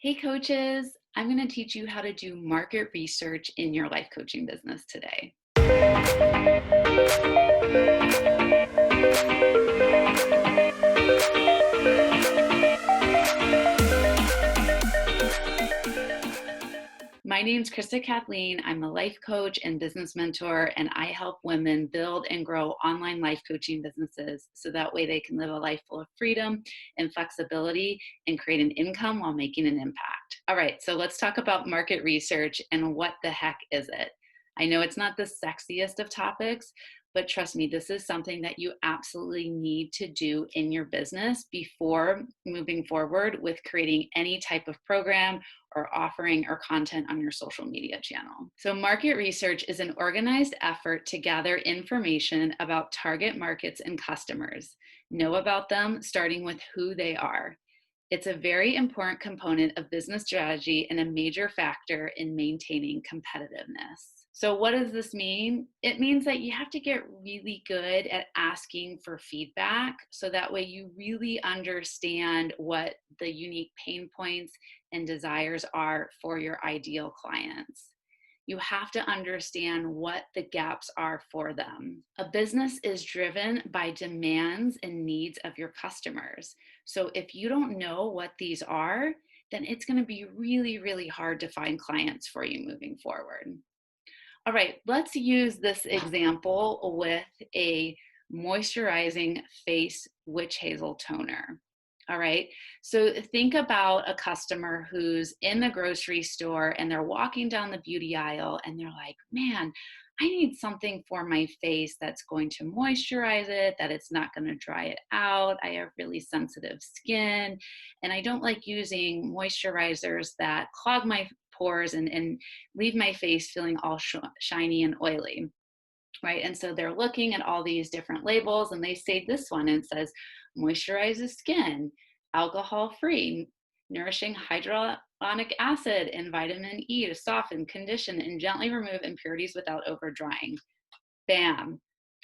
Hey coaches, I'm going to teach you how to do market research in your life coaching business today. My name's Krista Kathleen. I'm a life coach and business mentor, and I help women build and grow online life coaching businesses so that way they can live a life full of freedom and flexibility and create an income while making an impact. All right, so let's talk about market research and what the heck is it? I know it's not the sexiest of topics, but trust me, this is something that you absolutely need to do in your business before moving forward with creating any type of program or offering or content on your social media channel. So market research is an organized effort to gather information about target markets and customers, know about them, starting with who they are. It's a very important component of business strategy and a major factor in maintaining competitiveness. So, what does this mean? It means that you have to get really good at asking for feedback so that way you really understand what the unique pain points and desires are for your ideal clients. You have to understand what the gaps are for them. A business is driven by demands and needs of your customers. So if you don't know what these are, then it's going to be really, really hard to find clients for you moving forward. All right, let's use this example with a moisturizing face witch hazel toner. All right, so think about a customer who's in the grocery store and they're walking down the beauty aisle and they're like, man, I need something for my face that's going to moisturize it, that it's not going to dry it out. I have really sensitive skin, and I don't like using moisturizers that clog my pores and leave my face feeling all shiny and oily, right? And so they're looking at all these different labels and they say this one and says moisturizes skin, alcohol free, nourishing hyaluronic acid and vitamin E to soften, condition, and gently remove impurities without over drying. Bam,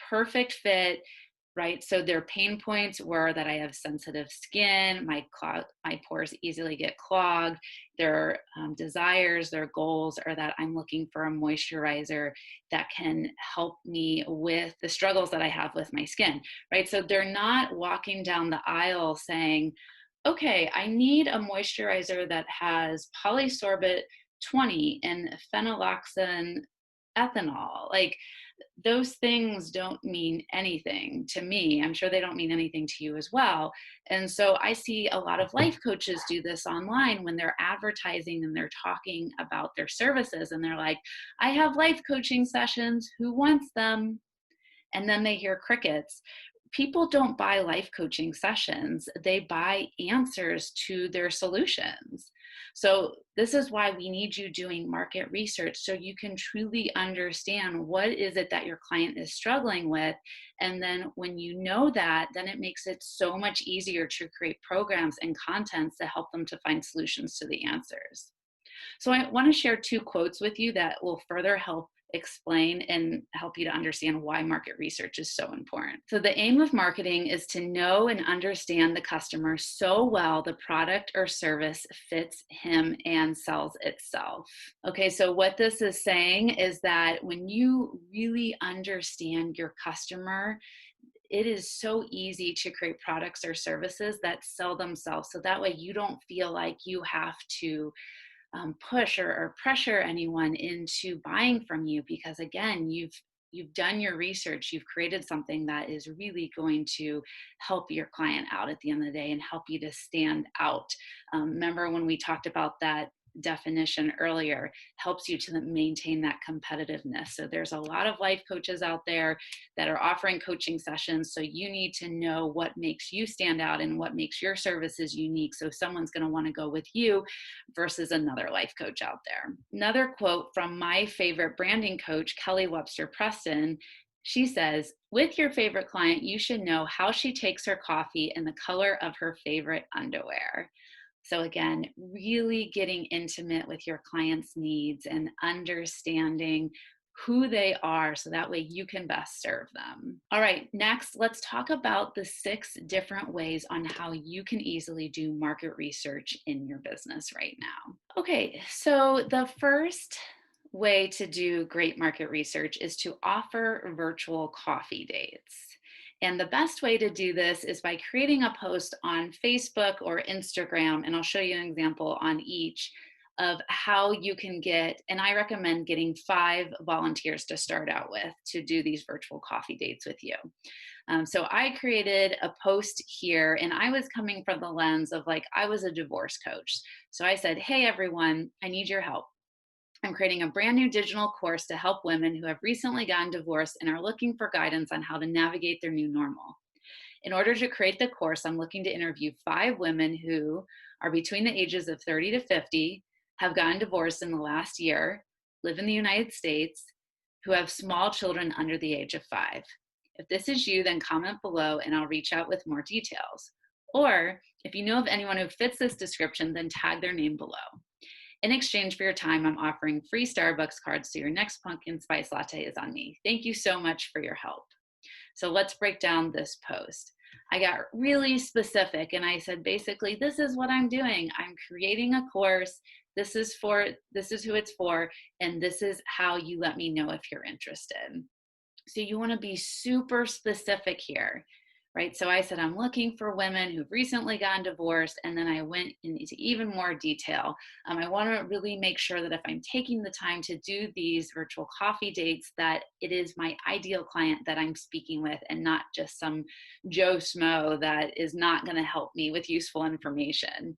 perfect fit, right? So their pain points were that I have sensitive skin, my pores easily get clogged. Their desires, their goals are that I'm looking for a moisturizer that can help me with the struggles that I have with my skin, right? So they're not walking down the aisle saying, okay, I need a moisturizer that has polysorbate 20 and phenyloxin ethanol. Like, those things don't mean anything to me. I'm sure they don't mean anything to you as well. And so I see a lot of life coaches do this online when they're advertising and they're talking about their services and they're like, I have life coaching sessions. Who wants them? And then they hear crickets. People don't buy life coaching sessions, they buy answers to their solutions. So, this is why we need you doing market research so you can truly understand what is it that your client is struggling with. And then, when you know that, then it makes it so much easier to create programs and contents to help them to find solutions to the answers. So I want to share two quotes with you that will further help explain and help you to understand why market research is so important. So the aim of marketing is to know and understand the customer so well the product or service fits him and sells itself. Okay, so what this is saying is that when you really understand your customer, it is so easy to create products or services that sell themselves. So that way you don't feel like you have to push or pressure anyone into buying from you, because again, you've done your research, you've created something that is really going to help your client out at the end of the day and help you to stand out. Remember when we talked about that definition earlier, helps you to maintain that competitiveness. So there's a lot of life coaches out there that are offering coaching sessions, so you need to know what makes you stand out and what makes your services unique, so someone's going to want to go with you versus another life coach out there. Another quote from my favorite branding coach, Kelly Webster Preston. She says, with your favorite client, you should know how she takes her coffee and the color of her favorite underwear. So again, really getting intimate with your client's needs and understanding who they are so that way you can best serve them. All right, next, let's talk about the 6 different ways on how you can easily do market research in your business right now. Okay, so the first way to do great market research is to offer virtual coffee dates. And the best way to do this is by creating a post on Facebook or Instagram, and I'll show you an example on each of how you can get, and I recommend getting 5 volunteers to start out with to do these virtual coffee dates with you. So I created a post here, and I was coming from the lens of like, I was a divorce coach. So I said, hey, everyone, I need your help. I'm creating a brand new digital course to help women who have recently gotten divorced and are looking for guidance on how to navigate their new normal. In order to create the course, I'm looking to interview 5 women who are between the ages of 30 to 50, have gotten divorced in the last year, live in the United States, who have small children under the age of 5. If this is you, then comment below and I'll reach out with more details. Or if you know of anyone who fits this description, then tag their name below. In exchange for your time, I'm offering free Starbucks cards, so your next pumpkin spice latte is on me. Thank you so much for your help. So let's break down this post. I got really specific and I said, basically, this is what I'm doing. I'm creating a course. This is who it's for, and this is how you let me know if you're interested. So you want to be super specific here, right? So I said, I'm looking for women who've recently gotten divorced. And then I went into even more detail. I want to really make sure that if I'm taking the time to do these virtual coffee dates, that it is my ideal client that I'm speaking with and not just some Joe Schmo that is not going to help me with useful information.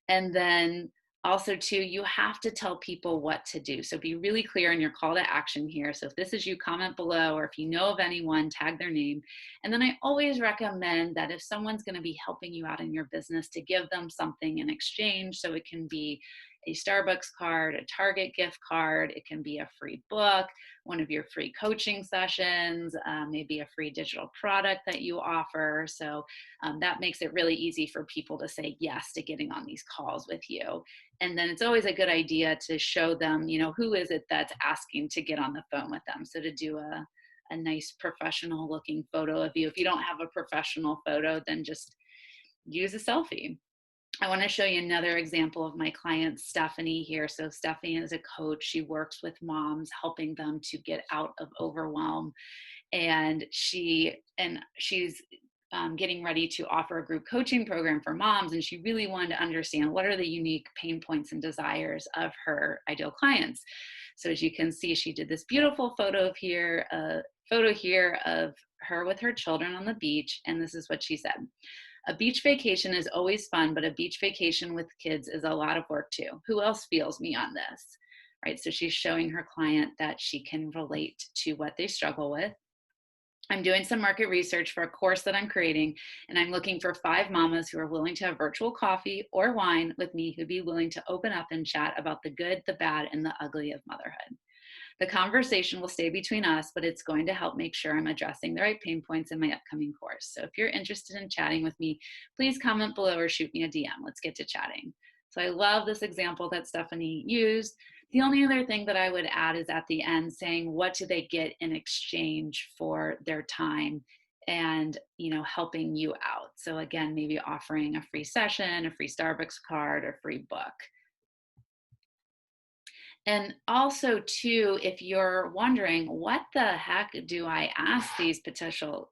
And then also too, you have to tell people what to do. So be really clear in your call to action here. So if this is you, comment below, or if you know of anyone, tag their name. And then I always recommend that if someone's going to be helping you out in your business, to give them something in exchange. So it can be a Starbucks card, a Target gift card, it can be a free book, one of your free coaching sessions, maybe a free digital product that you offer. So that makes it really easy for people to say yes to getting on these calls with you. And then it's always a good idea to show them, who is it that's asking to get on the phone with them. So to do a nice professional looking photo of you. If you don't have a professional photo, then just use a selfie. I want to show you another example of my client, Stephanie, here. So Stephanie is a coach. She works with moms, helping them to get out of overwhelm. And she's getting ready to offer a group coaching program for moms. And she really wanted to understand what are the unique pain points and desires of her ideal clients. So as you can see, she did this beautiful photo here of her with her children on the beach. And this is what she said. A beach vacation is always fun, but a beach vacation with kids is a lot of work too. Who else feels me on this? Right? So she's showing her client that she can relate to what they struggle with. I'm doing some market research for a course that I'm creating, and I'm looking for 5 mamas who are willing to have virtual coffee or wine with me, who'd be willing to open up and chat about the good, the bad, and the ugly of motherhood. The conversation will stay between us, but it's going to help make sure I'm addressing the right pain points in my upcoming course. So if you're interested in chatting with me, please comment below or shoot me a DM. Let's get to chatting. So I love this example that Stephanie used. The only other thing that I would add is at the end saying, what do they get in exchange for their time and, helping you out. So again, maybe offering a free session, a free Starbucks card, or free book. And also too, if you're wondering, what the heck do I ask these potential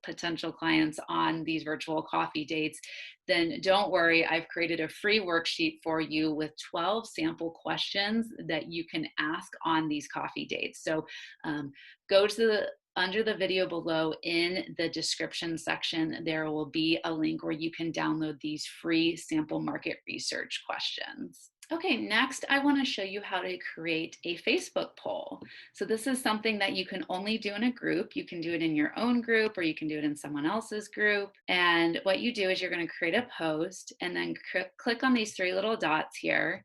clients on these virtual coffee dates, then don't worry, I've created a free worksheet for you with 12 sample questions that you can ask on these coffee dates. So go to under the video below in the description section, there will be a link where you can download these free sample market research questions. Okay, next I want to show you how to create a Facebook poll. So this is something that you can only do in a group. You can do it in your own group or you can do it in someone else's group. And what you do is you're going to create a post and then click on these 3 little dots here,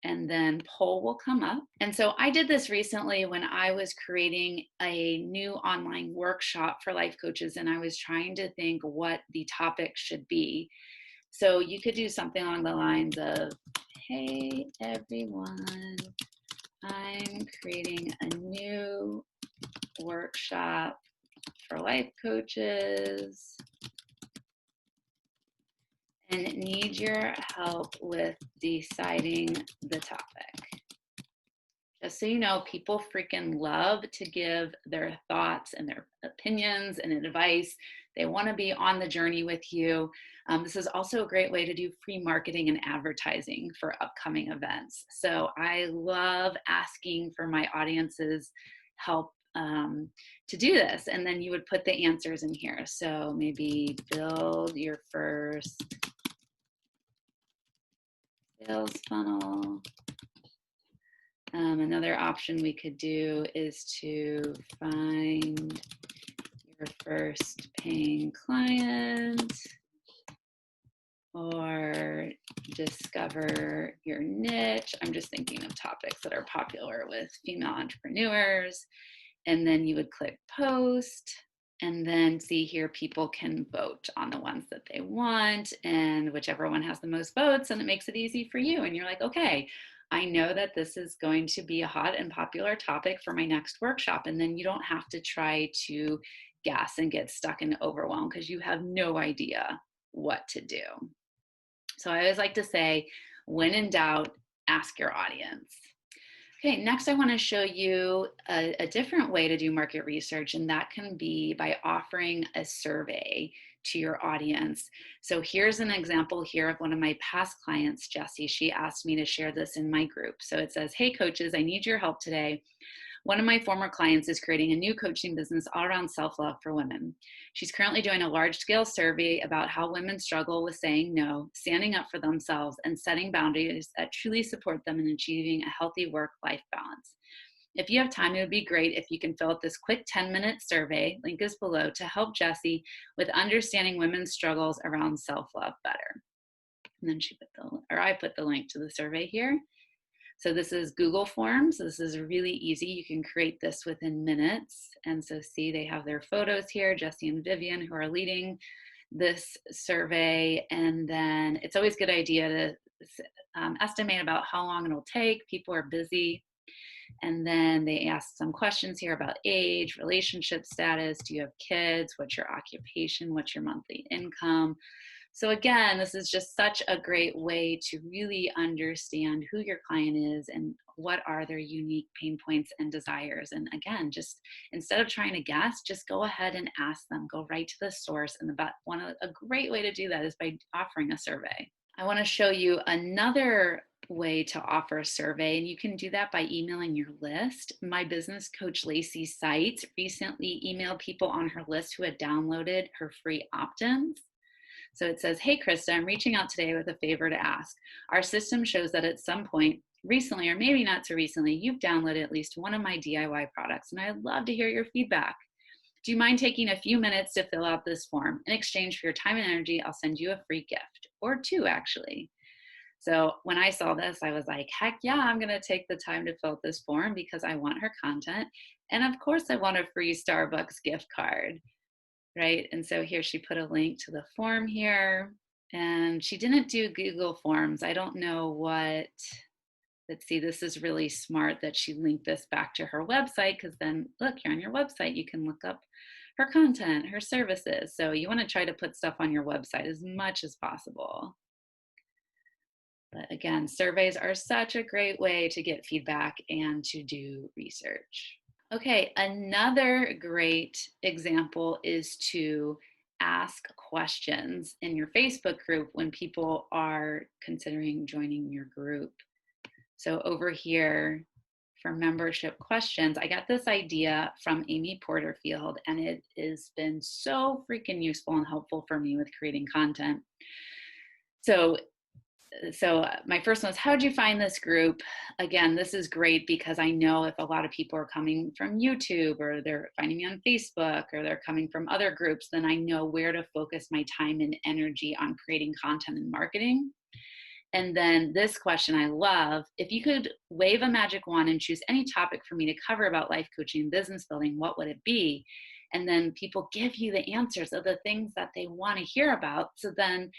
and then poll will come up. And so I did this recently when I was creating a new online workshop for life coaches, and I was trying to think what the topic should be. So you could do something along the lines of, hey everyone, I'm creating a new workshop for life coaches and need your help with deciding the topic. Just so you know, people freaking love to give their thoughts and their opinions and advice. They want to be on the journey with you. This is also a great way to do free marketing and advertising for upcoming events. So I love asking for my audience's help to do this. And then you would put the answers in here. So maybe build your first sales funnel. Another option we could do is to find your first paying client or discover your niche. I'm just thinking of topics that are popular with female entrepreneurs. And then you would click post. And then see here, people can vote on the ones that they want, and whichever one has the most votes, and it makes it easy for you. And you're like, okay, I know that this is going to be a hot and popular topic for my next workshop. And then you don't have to try to guess and get stuck in overwhelm because you have no idea what to do. So I always like to say, when in doubt, ask your audience. Okay, next I want to show you a different way to do market research, and that can be by offering a survey to your audience. So here's an example here of one of my past clients, Jessie. She asked me to share this in my group. So it says, hey coaches, I need your help today. One of my former clients is creating a new coaching business all around self-love for women. She's currently doing a large-scale survey about how women struggle with saying no, standing up for themselves, and setting boundaries that truly support them in achieving a healthy work-life balance. If you have time, it would be great if you can fill out this quick 10-minute survey, link is below, to help Jessie with understanding women's struggles around self-love better. And then I put the link to the survey here. So this is Google Forms. This is really easy. You can create this within minutes. And so see, they have their photos here, Jessie and Vivian, who are leading this survey. And then it's always a good idea to estimate about how long it'll take. People are busy. And then they ask some questions here about age, relationship status. Do you have kids? What's your occupation? What's your monthly income? So again, this is just such a great way to really understand who your client is and what are their unique pain points and desires. And again, just instead of trying to guess, just go ahead and ask them, go right to the source. And a great way to do that is by offering a survey. I want to show you another way to offer a survey, and you can do that by emailing your list. My business coach Lacey Seitz recently emailed people on her list who had downloaded her free opt-ins. So it says, hey, Krista, I'm reaching out today with a favor to ask. Our system shows that at some point recently, or maybe not so recently, you've downloaded at least one of my DIY products, and I'd love to hear your feedback. Do you mind taking a few minutes to fill out this form? In exchange for your time and energy, I'll send you a free gift, or two actually. So when I saw this, I was like, heck yeah, I'm gonna take the time to fill out this form because I want her content. And of course I want a free Starbucks gift card. Right? And so here she put a link to the form here, and she didn't do Google Forms. I don't know let's see, this is really smart that she linked this back to her website, because then look, you're on your website, you can look up her content, her services. So you want to try to put stuff on your website as much as possible. But again, surveys are such a great way to get feedback and to do research. Okay, another great example is to ask questions in your Facebook group when people are considering joining your group. So over here for membership questions, I got this idea from Amy Porterfield, and it has been so freaking useful and helpful for me with creating content. So my first one was, how'd you find this group? Again, this is great because I know if a lot of people are coming from YouTube, or they're finding me on Facebook, or they're coming from other groups, then I know where to focus my time and energy on creating content and marketing. And then this question I love, if you could wave a magic wand and choose any topic for me to cover about life coaching and business building, what would it be? And then people give you the answers of the things that they want to hear about. So then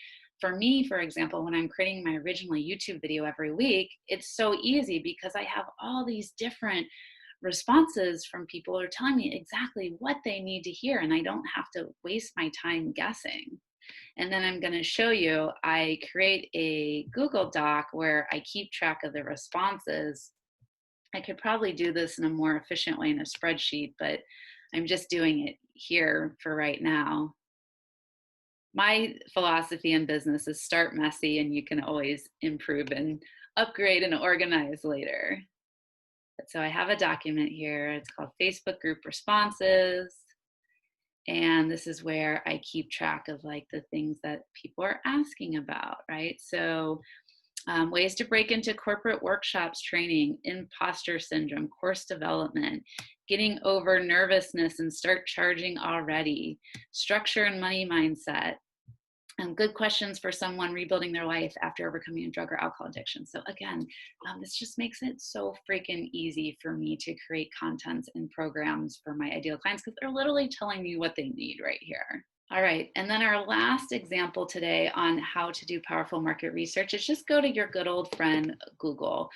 for me, for example, when I'm creating my original YouTube video every week, it's so easy because I have all these different responses from people are telling me exactly what they need to hear, and I don't have to waste my time guessing. And then I'm going to show you, I create a Google Doc where I keep track of the responses. I could probably do this in a more efficient way in a spreadsheet, but I'm just doing it here for right now. My philosophy in business is start messy and you can always improve and upgrade and organize later. So I have a document here. It's called Facebook group responses. And this is where I keep track of like the things that people are asking about, right? So ways to break into corporate workshops, training, imposter syndrome, course development, getting over nervousness and start charging already, structure and money mindset, good questions for someone rebuilding their life after overcoming a drug or alcohol addiction. So again, this just makes it so freaking easy for me to create content and programs for my ideal clients because they're literally telling me what they need right here. All right, and then our last example today on how to do powerful market research is just go to your good old friend Google.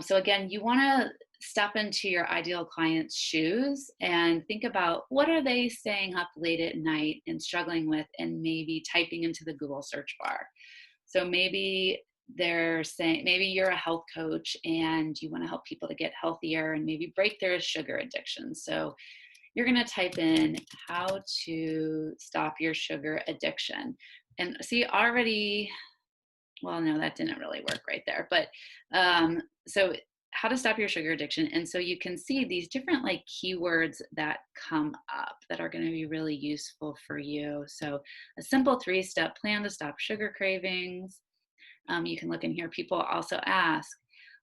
So again, you want to step into your ideal client's shoes and think about what are they staying up late at night and struggling with, and maybe typing into the Google search bar. So maybe they're saying, maybe you're a health coach and you want to help people to get healthier and maybe break their sugar addiction. So you're going to type in how to stop your sugar addiction. And see already, well, no, that didn't really work right there. But so how to stop your sugar addiction. And so you can see these different like keywords that come up that are going to be really useful for you. So a simple 3-step plan to stop sugar cravings. You can look in here. People also ask,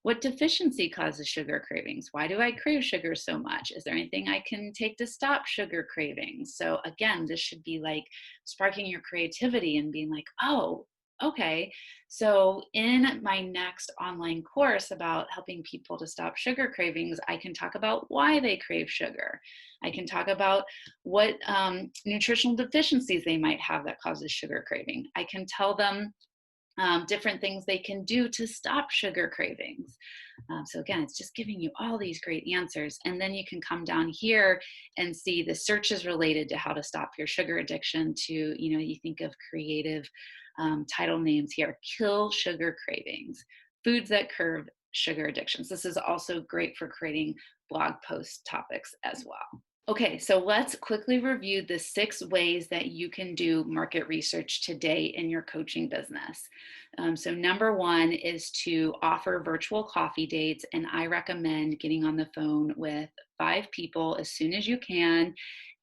what deficiency causes sugar cravings? Why do I crave sugar so much? Is there anything I can take to stop sugar cravings? So again, this should be like sparking your creativity and being like, oh, okay. So in my next online course about helping people to stop sugar cravings, I can talk about why they crave sugar. I can talk about what nutritional deficiencies they might have that causes sugar craving. I can tell them different things they can do to stop sugar cravings. So again, it's just giving you all these great answers. And then you can come down here and see the searches related to how to stop your sugar addiction to, you think of creative title names here, kill sugar cravings, foods that curb sugar addictions. This is also great for creating blog post topics as well. Okay, so let's quickly review the 6 ways that you can do market research today in your coaching business. So number 1 is to offer virtual coffee dates, and I recommend getting on the phone with 5 people as soon as you can,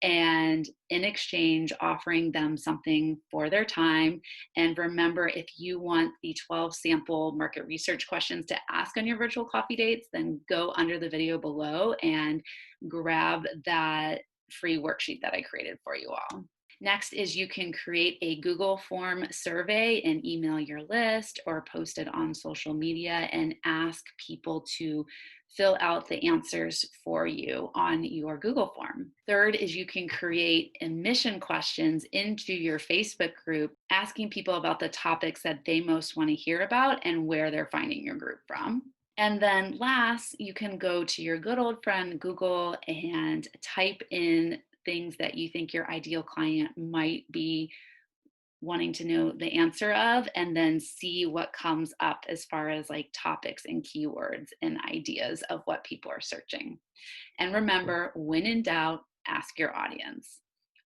and in exchange offering them something for their time. And remember, if you want the 12 sample market research questions to ask on your virtual coffee dates, then go under the video below and grab that free worksheet that I created for you all. Next is you can create a Google form survey and email your list or post it on social media and ask people to fill out the answers for you on your Google form. Third is you can create admission questions into your Facebook group, asking people about the topics that they most want to hear about and where they're finding your group from. And then last, you can go to your good old friend Google and type in things that you think your ideal client might be wanting to know the answer of, and then see what comes up as far as like topics and keywords and ideas of what people are searching. And remember, when in doubt, ask your audience.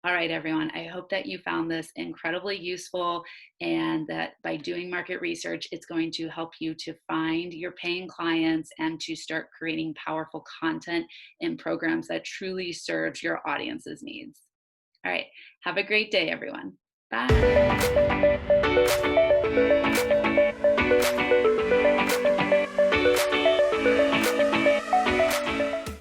All right, everyone, I hope that you found this incredibly useful and that by doing market research, it's going to help you to find your paying clients and to start creating powerful content and programs that truly serves your audience's needs. All right, have a great day, everyone. Bye.